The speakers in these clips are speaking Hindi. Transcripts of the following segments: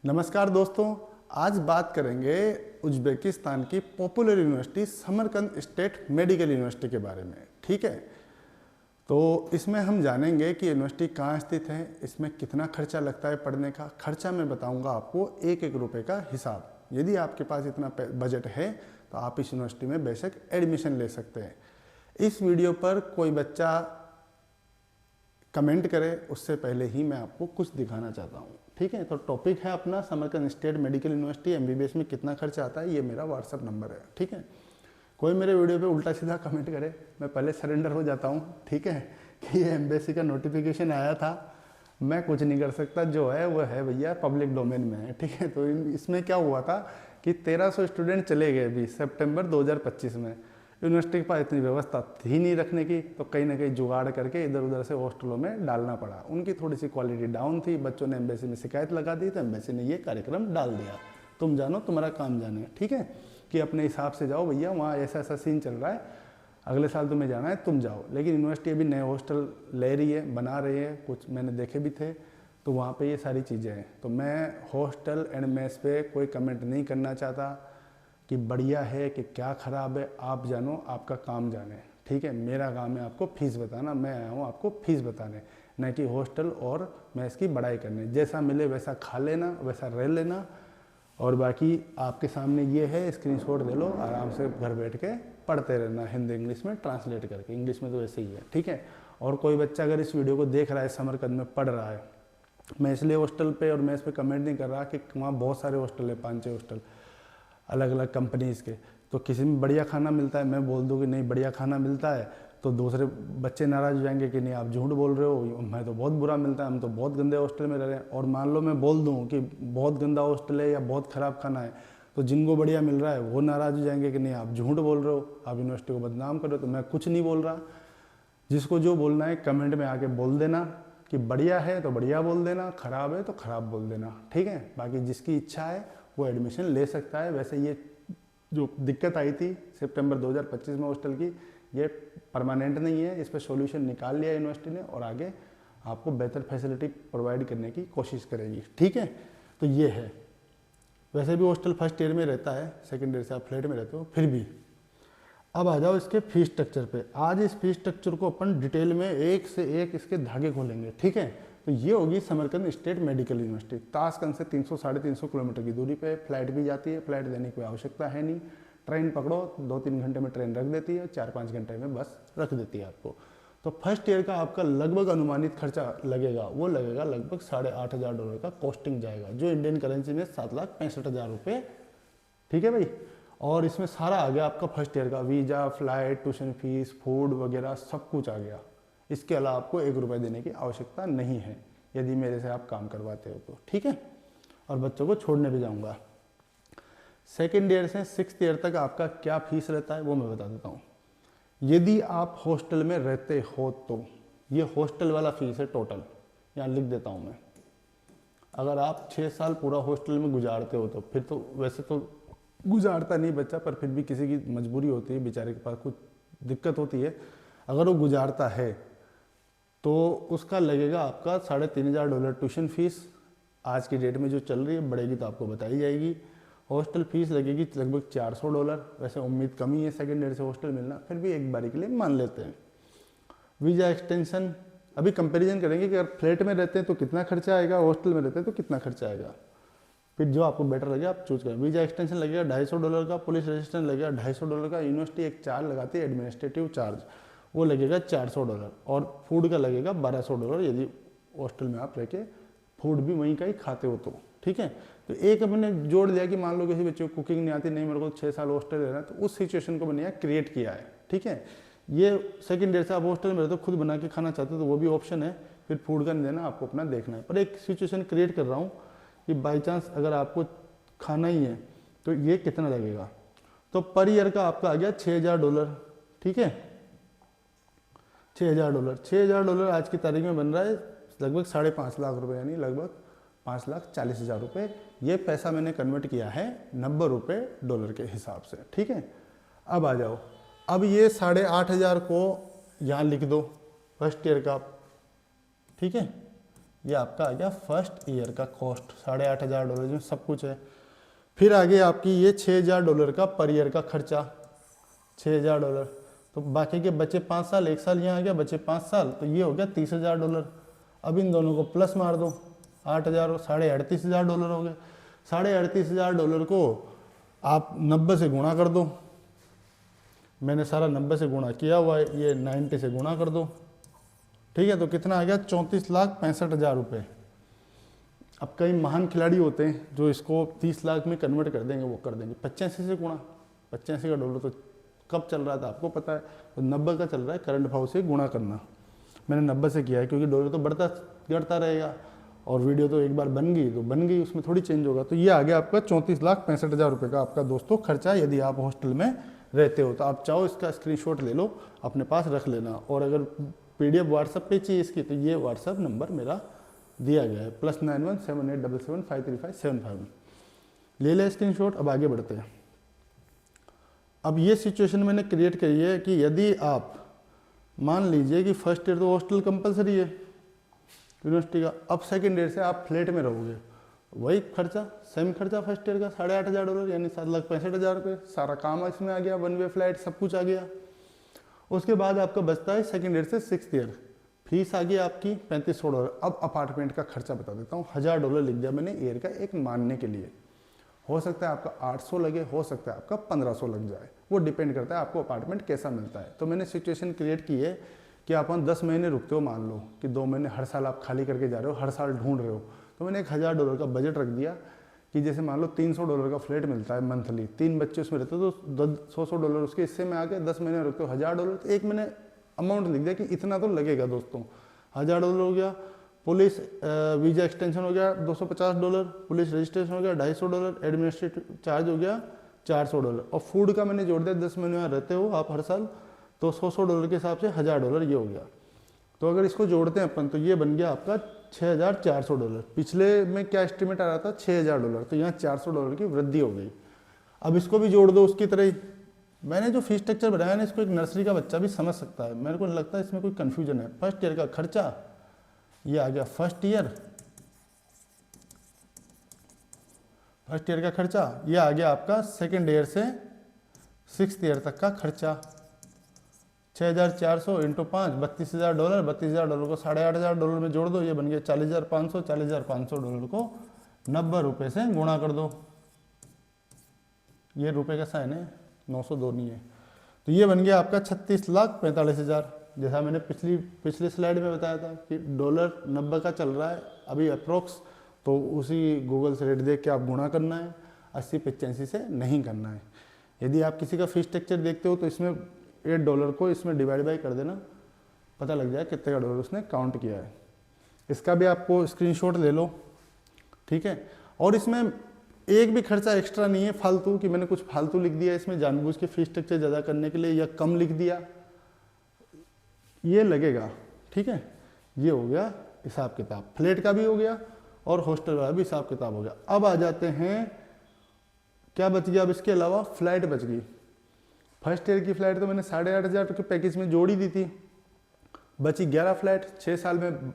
नमस्कार दोस्तों, आज बात करेंगे उज्बेकिस्तान की popular university Samarkand state medical university के बारे में। ठीक है, तो इसमें हम जानेंगे कि यूनिवर्सिटी कहाँ स्थित है, इसमें कितना खर्चा लगता है पढ़ने का। खर्चा मैं बताऊंगा आपको एक एक रुपये का हिसाब। यदि आपके पास इतना बजट है तो आप इस यूनिवर्सिटी में बेशक एडमिशन ले सकते हैं। इस वीडियो पर कोई बच्चा कमेंट करे उससे पहले ही मैं आपको कुछ दिखाना चाहता हूँ। ठीक है, तो टॉपिक है अपना Samarkand state medical university MBBS में कितना खर्चा आता है। ये मेरा व्हाट्सअप नंबर है। ठीक है, कोई मेरे वीडियो पे उल्टा सीधा कमेंट करे मैं पहले सरेंडर हो जाता हूँ। ठीक है, कि ये एम्बेसी का नोटिफिकेशन आया था, मैं कुछ नहीं कर सकता, जो है वो है भैया, पब्लिक डोमेन में है। ठीक है, तो इसमें क्या हुआ था कि 1300 स्टूडेंट चले गए अभी सितंबर 2025 में। यूनिवर्सिटी के पास इतनी व्यवस्था थी नहीं रखने की, तो कहीं ना कहीं जुगाड़ करके इधर उधर से हॉस्टलों में डालना पड़ा। उनकी थोड़ी सी क्वालिटी डाउन थी, बच्चों ने एम्बेसी में शिकायत लगा दी, तो एम्बेसी ने ये कार्यक्रम डाल दिया। तुम जानो तुम्हारा काम जाने। ठीक है, कि अपने हिसाब से जाओ भैया, वहाँ ऐसा ऐसा सीन चल रहा है, अगले साल तुम्हें जाना है तुम जाओ। लेकिन यूनिवर्सिटी अभी नए हॉस्टल ले रही है, बना रही है, कुछ मैंने देखे भी थे, तो वहाँ पे ये सारी चीज़ें हैं। तो मैं हॉस्टल एंड मेस पे कोई कमेंट नहीं करना चाहता कि बढ़िया है कि क्या ख़राब है। आप जानो, आपका काम जाने। ठीक है, मेरा काम है आपको फीस बताना, मैं आया हूँ आपको फीस बताने, न कि हॉस्टल और मेस की बड़ाई करने। जैसा मिले वैसा खा लेना, वैसा रह लेना, और बाकी आपके सामने ये है, स्क्रीनशॉट ले लो, आराम से घर बैठ के पढ़ते रहना, हिंदी इंग्लिश में ट्रांसलेट करके। इंग्लिश में तो ऐसे ही है। ठीक है, और कोई बच्चा अगर इस वीडियो को देख रहा है, समरकंद में पढ़ रहा है, मैं इसलिए हॉस्टल पे और मेस पे कमेंट नहीं कर रहा कि वहाँ बहुत सारे हॉस्टल है, 5-6 हॉस्टल अलग अलग कंपनीज़ के, तो किसी में बढ़िया खाना मिलता है, मैं बोल दूँ कि नहीं बढ़िया खाना मिलता है, तो दूसरे बच्चे नाराज़ हो जाएंगे कि नहीं आप झूठ बोल रहे हो, मैं तो बहुत बुरा मिलता है, हम तो बहुत गंदे हॉस्टल में रह रहे हैं। और मान लो मैं बोल दूँ कि बहुत गंदा हॉस्टल है या बहुत ख़राब खाना है, तो जिनको बढ़िया मिल रहा है वो नाराज़ हो जाएंगे कि नहीं आप झूठ बोल रहे हो, आप यूनिवर्सिटी को बदनाम कर रहे हो। तो मैं कुछ नहीं बोल रहा, जिसको जो बोलना है कमेंट में आके बोल देना कि बढ़िया है तो बढ़िया बोल देना, ख़राब है तो ख़राब बोल देना। ठीक है, बाकी जिसकी इच्छा है वो एडमिशन ले सकता है। वैसे ये जो दिक्कत आई थी सितंबर 2025 में हॉस्टल की, ये परमानेंट नहीं है, इस पर सॉल्यूशन निकाल लिया यूनिवर्सिटी ने, और आगे आपको बेहतर फैसिलिटी प्रोवाइड करने की कोशिश करेगी। ठीक है, तो ये है। वैसे भी हॉस्टल फर्स्ट ईयर में रहता है, सेकेंड ईयर से आप फ्लैट में रहते हो, फिर भी। अब आ जाओ इसके फीस स्ट्रक्चर पे। आज इस फीस स्ट्रक्चर को अपन डिटेल में एक से एक इसके धागे खोलेंगे। ठीक है, तो ये होगी Samarkand state medical university. Tashkent से 300-350 किलोमीटर की दूरी पे फ्लाइट भी जाती है, फ्लाइट देने की कोई आवश्यकता है नहीं। ट्रेन पकड़ो, 2-3 घंटे में ट्रेन रख देती है, 4-5 घंटे में बस रख देती है आपको। तो फर्स्ट ईयर का आपका लगभग अनुमानित खर्चा लगेगा, वो लगेगा लगभग $8,500 का कॉस्टिंग जाएगा, जो इंडियन करेंसी में 7,65,000 रुपये। ठीक है भाई, और इसमें सारा आ गया आपका फर्स्ट ईयर का, visa, flight, tuition fees, food वगैरह सब कुछ आ गया। इसके अलावा आपको 1 रुपये देने की आवश्यकता नहीं है, यदि मेरे से आप काम करवाते हो तो। ठीक है, और बच्चों को छोड़ने भी जाऊंगा। सेकेंड ईयर से 6th ईयर तक आपका क्या फीस रहता है वो मैं बता देता हूँ। यदि आप हॉस्टल में रहते हो तो ये हॉस्टल वाला फीस है टोटल, यहाँ लिख देता हूँ मैं। अगर आप 6 साल पूरा हॉस्टल में गुजारते हो तो फिर तो, वैसे तो गुजारता नहीं बच्चा, पर फिर भी किसी की मजबूरी होती है, बेचारे के पास कुछ दिक्कत होती है, अगर वो गुजारता है तो उसका लगेगा आपका $3,500 ट्यूशन फीस। आज की डेट में जो चल रही है, बढ़ेगी तो आपको बताई जाएगी। हॉस्टल फीस लगेगी लगभग $400। वैसे उम्मीद कम ही है सेकेंड ईयर से हॉस्टल मिलना, फिर भी एक बारी के लिए मान लेते हैं। वीज़ा एक्सटेंशन, अभी कंपैरिजन करेंगे कि अगर फ्लैट में रहते हैं तो कितना खर्चा आएगा, हॉस्टल में रहते हैं तो कितना खर्चा आएगा, फिर जो आपको बेटर लगे आप चूज करें। वीज़ा एक्सटेंशन लगेगा $250 का, पुलिस रजिस्ट्रेशन लगेगा $250 का, यूनिवर्सिटी एक चार्ज लगाती है एडमिनिस्ट्रेटिव चार्ज, वो लगेगा $400, और फूड का लगेगा $1,200 यदि हॉस्टल में आप रह के फूड भी वहीं का ही खाते हो तो। ठीक है, तो एक हमने जोड़ लिया कि मान लो किसी बच्चे को कुकिंग नहीं आती, नहीं मेरे को 6 साल हॉस्टल रहना है, तो उस सिचुएशन को मैंने यहाँ क्रिएट किया है। ठीक है, ये सेकेंड ईयर से आप हॉस्टल में रहते हो, खुद बना के खाना चाहते हो तो वो भी ऑप्शन है, फिर फूड का नहीं देना, आपको अपना देखना है। पर एक सिचुएशन क्रिएट कर रहा हूँ कि बाई चांस अगर आपको खाना ही है तो ये कितना लगेगा। तो पर ईयर का आपका आ गया $6,000। ठीक है, $6,000 आज की तारीख में बन रहा है लगभग 5.5 लाख रुपए, यानी लगभग 5,40,000 रुपये। ये पैसा मैंने कन्वर्ट किया है 90 रुपये डॉलर के हिसाब से। ठीक है, अब आ जाओ, अब ये 8,500 को यहाँ लिख दो फर्स्ट ईयर का। ठीक है, ये आपका आ गया फर्स्ट ईयर का कॉस्ट $8,500 में सब कुछ है। फिर आगे आपकी ये $6,000 का पर ईयर का खर्चा, $6,000। तो बाकी के बचे 5 साल, 1 साल यहाँ आ गया, बचे 5 साल, तो ये हो गया $30,000। अब इन दोनों को प्लस मार दो, 8,000 $38,000 हो गए। $38,000 को आप 90 से गुणा कर दो। मैंने सारा 90 से गुणा किया हुआ है, ये 90 से गुणा कर दो, ठीक है। तो कितना आ गया? 34,65,000 रुपये। अब कई महान खिलाड़ी होते हैं जो इसको 30 लाख में कन्वर्ट कर देंगे, वो कर देंगे 85 से गुणा। 85 का डॉलर तो कब चल रहा था आपको पता है, तो 90 का चल रहा है करंट भाव से गुणा करना। मैंने 90 से किया है क्योंकि डॉलर तो बढ़ता घटता रहेगा, और वीडियो तो एक बार बन गई तो बन गई, उसमें थोड़ी चेंज होगा। तो ये आ गया आपका 34,65,000 रुपये का आपका दोस्तों खर्चा, यदि आप हॉस्टल में रहते हो। तो आप चाहो इसका स्क्रीनशॉट ले लो, अपने पास रख लेना। और अगर PDF व्हाट्सएप पे चाहिए इसकी, तो ये व्हाट्सएप नंबर मेरा दिया गया है, +91 7877 53575। ले ले स्क्रीनशॉट। अब आगे बढ़ते हैं। अब ये सिचुएशन मैंने क्रिएट करी है कि यदि आप मान लीजिए कि फर्स्ट ईयर तो हॉस्टल कंपलसरी है यूनिवर्सिटी का, अब सेकेंड ईयर से आप फ्लैट में रहोगे, वही खर्चा, सेम खर्चा फर्स्ट ईयर का $8,500 यानी $7,65,000 रुपये। सारा काम इसमें आ गया, 1 वे फ्लाइट सब कुछ आ गया। उसके बाद आपका बचता है सेकेंड ईयर से 6th ईयर, फीस आ गई आपकी $3500। अब अपार्टमेंट का खर्चा बता देता हूँ, $1,000 लिख दिया मैंने ईयर का एक मानने के लिए। हो सकता है आपका 800 लगे, हो सकता है आपका 1500 लग जाए, वो डिपेंड करता है आपको अपार्टमेंट कैसा मिलता है। तो मैंने सिचुएशन क्रिएट की है कि आप 10 महीने रुकते हो, मान लो कि 2 महीने हर साल आप खाली करके जा रहे हो, हर साल ढूंढ रहे हो, तो मैंने $1,000 का बजट रख दिया कि जैसे मान लो $300 का फ्लैट मिलता है मंथली, 3 बच्चे उसमें रहते हो तो $100 उसके हिस्से में आ गए, 10 महीने रुकते हो $1,000। तो एक मैंने अमाउंट लिख दिया कि इतना तो लगेगा दोस्तों। $1,000 हो गया, पुलिस वीज़ा एक्सटेंशन हो गया $250, पुलिस रजिस्ट्रेशन हो गया $250, एडमिनिस्ट्रेटिव चार्ज हो गया $400, और फूड का मैंने जोड़ दिया, 10 महीने में रहते हो आप हर साल, तो $100 के हिसाब से $1,000 ये हो गया। तो अगर इसको जोड़ते हैं अपन, तो ये बन गया आपका $6,400। पिछले में क्या एस्टिमेट आ रहा था $6,000, तो यहाँ $400 की वृद्धि हो गई। अब इसको भी जोड़ दो उसकी तरह ही। मैंने जो फीस स्ट्रक्चर बनाया ना, इसको एक नर्सरी का बच्चा भी समझ सकता है, मेरे को नहीं लगता इसमें कोई कन्फ्यूजन है। फर्स्ट ईयर का खर्चा ये आ गया, फर्स्ट ईयर का खर्चा ये आ गया आपका सेकेंड ईयर से 6th ईयर तक का खर्चा। 6,400 × 5 $32,000, $32,000 को $8,500 में जोड़ दो, ये बन गया 40,500। $40,500 को 90 रुपये से गुणा कर दो, ये रुपए का साइन है, 902 नहीं है, तो ये बन गया आपका 36,45,000। जैसा मैंने पिछली स्लाइड में बताया था कि डॉलर 90 का चल रहा है अभी अप्रोक्स, तो उसी गूगल से रेट देख के आप गुणा करना है, 80-85 से नहीं करना है। यदि आप किसी का फीस स्ट्रक्चर देखते हो तो इसमें $8 को इसमें डिवाइड बाई कर देना, पता लग जाए कितने का डॉलर उसने काउंट किया है। इसका भी आपको स्क्रीनशॉट ले लो, ठीक है। और इसमें एक भी खर्चा एक्स्ट्रा नहीं है फालतू कि मैंने कुछ फालतू लिख दिया इसमें जानबूझ के फीस स्ट्रक्चर ज़्यादा करने के लिए, या कम लिख दिया, ये लगेगा, ठीक है। ये हो गया हिसाब किताब, फ्लैट का भी हो गया और हॉस्टल वाला भी हिसाब किताब हो गया। अब आ जाते हैं क्या बच गया, अब इसके अलावा फ्लाइट बच गई। फर्स्ट ईयर की फ्लाइट तो मैंने $8,500 के पैकेज में जोड़ ही दी थी, बची 11 फ्लाइट, 6 साल में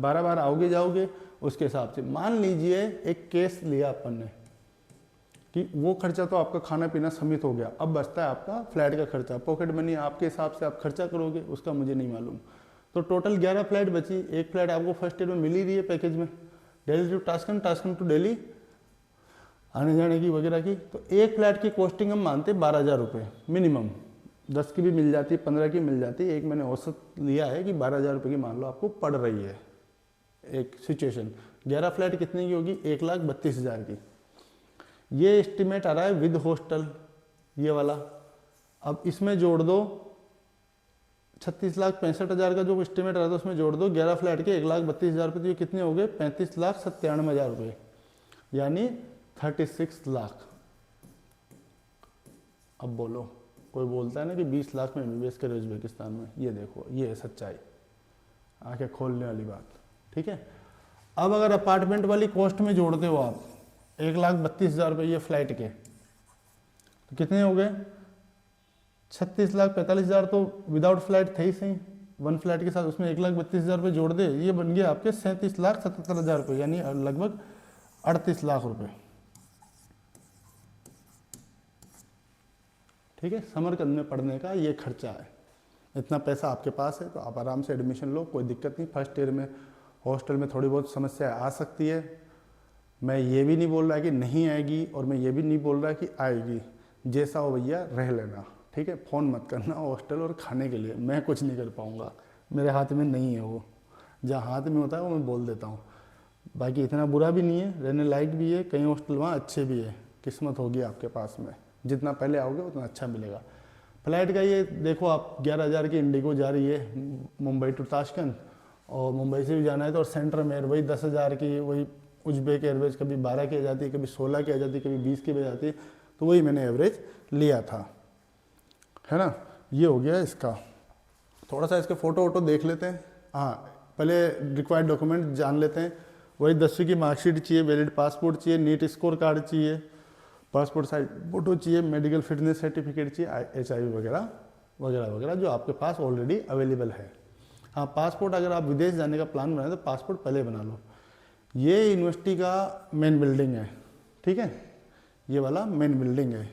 12 बार आओगे जाओगे, उसके हिसाब से मान लीजिए एक केस लिया अपन ने कि वो खर्चा तो आपका खाना पीना समित हो गया, अब बचता है आपका फ्लाइट का खर्चा, पॉकेट मनी आपके हिसाब से आप खर्चा करोगे, उसका मुझे नहीं मालूम। तो टोटल 11 फ्लाइट बची, एक फ्लाइट आपको फर्स्ट ईयर में मिल ही रही है पैकेज में, दिल्ली टू टास्कन, टास्कन टू दिल्ली आने जाने की वगैरह की। तो एक फ्लाइट की कॉस्टिंग हम मानते 12,000 रुपये मिनिमम, 10 की भी मिल जाती, 15 की मिल जाती, एक मैंने औसत लिया है कि 12,000 रुपये की मान लो आपको पड़ रही है एक सिचुएशन। 11 फ्लाइट कितने की होगी, 1,32,000 की। ये एस्टिमेट आ रहा है विद हॉस्टल, ये वाला। अब इसमें जोड़ दो 36,65,000 का जो एस्टिमेट आ रहा था उसमें जोड़ दो 11 फ्लैट के 1,32,000 रुपये, तो ये कितने हो गए 35,97,000 रुपये, यानी 36 लाख। अब बोलो, कोई बोलता है ना कि 20 लाख में निवेश करे उज्बेकिस्तान में, ये देखो ये है सच्चाई, आंखें खोलने वाली बात, ठीक है। अब अगर अपार्टमेंट वाली कॉस्ट में जोड़ते हो आप 1,32,000 रुपये ये फ्लाइट के, तो कितने हो गए 36,45,000 तो विदाउट फ्लाइट थे ही सही, 1 फ्लैट के साथ उसमें 1,32,000 रुपये जोड़ दे, ये बन गया आपके 37,77,000 रुपये, यानी लगभग 38 लाख रुपये। ठीक है, समरकंद में पढ़ने का ये खर्चा है। इतना पैसा आपके पास है तो आप आराम से एडमिशन लो, कोई दिक्कत नहीं। फर्स्ट ईयर में हॉस्टल में थोड़ी बहुत समस्या आ सकती है, मैं ये भी नहीं बोल रहा कि नहीं आएगी और मैं ये भी नहीं बोल रहा कि आएगी। जैसा हो भैया रह लेना, ठीक है। फ़ोन मत करना हॉस्टल और खाने के लिए, मैं कुछ नहीं कर पाऊँगा, मेरे हाथ में नहीं है वो। जहाँ हाथ में होता है वो मैं बोल देता हूँ। बाकी इतना बुरा भी नहीं है, रहने लायक भी है, कई हॉस्टल वहाँ अच्छे भी है। किस्मत होगी आपके पास में, जितना पहले आओगे उतना अच्छा मिलेगा। फ्लाइट का ये देखो आप 11,000 की इंडिगो जा रही है मुंबई टू ताशकंद, और मुंबई से भी जाना है तो, और सेंट्रल में वही 10,000 की, वही उज्बेक एयरवेज कभी 12 की आ जाती है, कभी 16 की आ जाती है, कभी 20 की भी आ जाती है। तो वही मैंने एवरेज लिया था, है ना। ये हो गया इसका। थोड़ा सा इसके फ़ोटो वोटो देख लेते हैं। हाँ, पहले रिक्वायर्ड डॉक्यूमेंट जान लेते हैं। वही 10वीं की मार्कशीट चाहिए, वैलिड पासपोर्ट चाहिए, नीट स्कोर कार्ड चाहिए, पासपोर्ट साइज फ़ोटो चाहिए, मेडिकल फिटनेस सर्टिफिकेट चाहिए, HIV वगैरह वगैरह वगैरह, जो आपके पास ऑलरेडी अवेलेबल है। हाँ, पासपोर्ट अगर आप विदेश जाने का प्लान बनाए तो पासपोर्ट पहले बना लो। ये यूनिवर्सिटी का मेन बिल्डिंग है, ठीक है, ये वाला मेन बिल्डिंग है।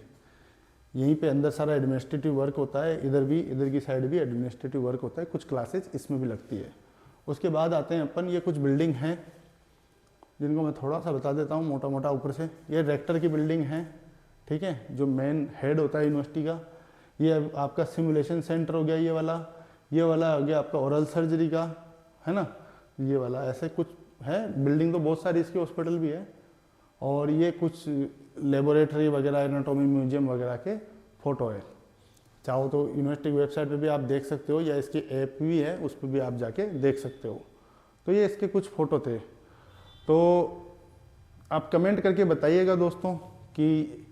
यहीं पे अंदर सारा एडमिनिस्ट्रेटिव वर्क होता है, इधर भी, इधर की साइड भी एडमिनिस्ट्रेटिव वर्क होता है, कुछ क्लासेज इसमें भी लगती है। उसके बाद आते हैं अपन, ये कुछ बिल्डिंग हैं जिनको मैं थोड़ा सा बता देता हूँ मोटा मोटा ऊपर से। ये रेक्टर की बिल्डिंग है, ठीक है, जो मेन हेड होता है यूनिवर्सिटी का। ये आपका सिमुलेशन सेंटर हो गया ये वाला हो गया आपका ओरल सर्जरी का, है ना, ये वाला। ऐसे कुछ है बिल्डिंग, तो बहुत सारी इसकी, हॉस्पिटल भी है। और ये कुछ लेबोरेटरी वगैरह, एनाटॉमी म्यूजियम वगैरह के फ़ोटो है। चाहो तो यूनिवर्सिटी की वेबसाइट पे भी आप देख सकते हो, या इसकी ऐप भी है, उस पर भी आप जाके देख सकते हो। तो ये इसके कुछ फ़ोटो थे। तो आप कमेंट करके बताइएगा दोस्तों कि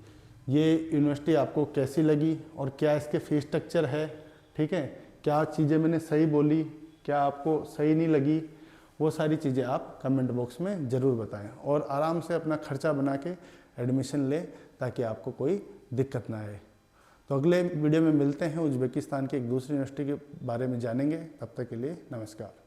ये यूनिवर्सिटी आपको कैसी लगी और क्या इसके फीस स्ट्रक्चर है, ठीक है, क्या चीज़ें मैंने सही बोली, क्या आपको सही नहीं लगी, वो सारी चीज़ें आप कमेंट बॉक्स में ज़रूर बताएं। और आराम से अपना खर्चा बना के एडमिशन लें ताकि आपको कोई दिक्कत ना आए। तो अगले वीडियो में मिलते हैं, उज्बेकिस्तान की एक दूसरी यूनिवर्सिटी के बारे में जानेंगे। तब तक के लिए नमस्कार।